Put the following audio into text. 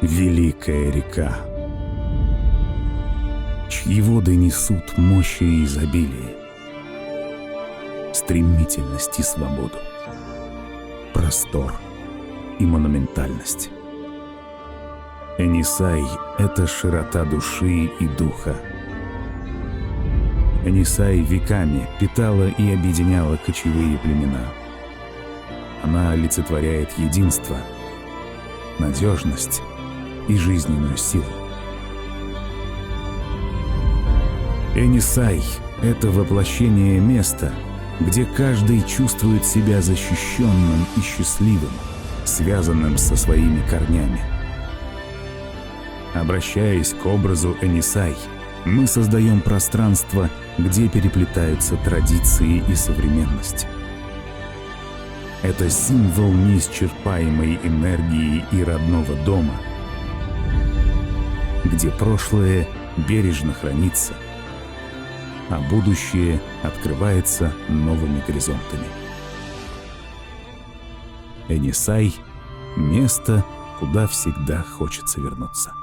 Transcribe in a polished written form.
великая река, чьи воды несут мощь и изобилие, стремительность и свободу, простор и монументальность. Енисей — это широта души и духа. Енисей веками питала и объединяла кочевые племена. Она олицетворяет единство, надежность и жизненную силу. Енисей — это воплощение места, где каждый чувствует себя защищенным и счастливым, связанным со своими корнями. Обращаясь к образу Енисей, мы создаем пространство, где переплетаются традиции и современность. Это символ неисчерпаемой энергии и родного дома, где прошлое бережно хранится, а будущее открывается новыми горизонтами. Енисей — место, куда всегда хочется вернуться.